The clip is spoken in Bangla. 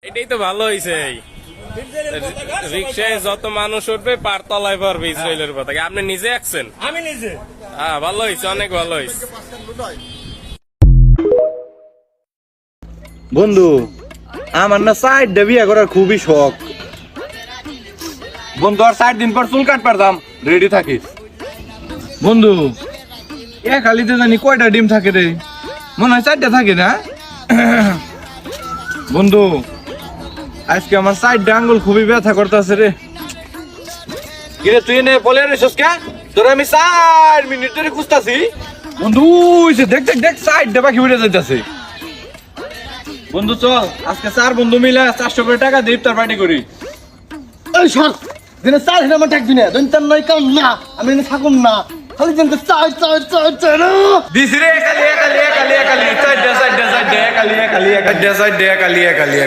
এটাই তো ভালো হয়েছে। রিক্সায় যত মানুষ উঠবে পার তলায় পড়বে ইসরায়েলের পতাকা। আপনি নিজে আঁকছেন? আমি নিজে। হ্যাঁ, ভালো হয়েছে, অনেক ভালো হয়েছে। বন্ধু, আমার না সাইড বিয়ে করার খুবই শখ। বন্ধু, আর 60 দিন পর চুল কাট পারতাম, রেডি থাকিস। বন্ধু, এক হালিতে জানি কয়টা ডিম থাকে রে? মনে হয় 4টা থাকে না? বন্ধু, আজকে আমার সাইড আঙ্গুল খুবই ব্যথা করতেছে রে। কিরে তুই নে বলে রেছিস কে? তোর আমি 4 মিনিট ধরে খুঁজতাছি। বন্ধু, দেখ দেখ দেখ, সাইড বাকি উড়ে যাইতাছে। বন্ধু চল, আজকে 4 বন্ধু মিলে 400 করে টাকা দিয়ে ইফতার পার্টি করি। এই সর, দিনে 4 হিনা আমার থাকবি না, দৈনতার নয় কাম না, আমি এনে থাকুম না, খালি জানতে চাই চাই চাই চাই না। দিছি রে, কালি কালি কালি কালি, সাইড সাইড সাইড, কালি কালি কালি কালি কালি।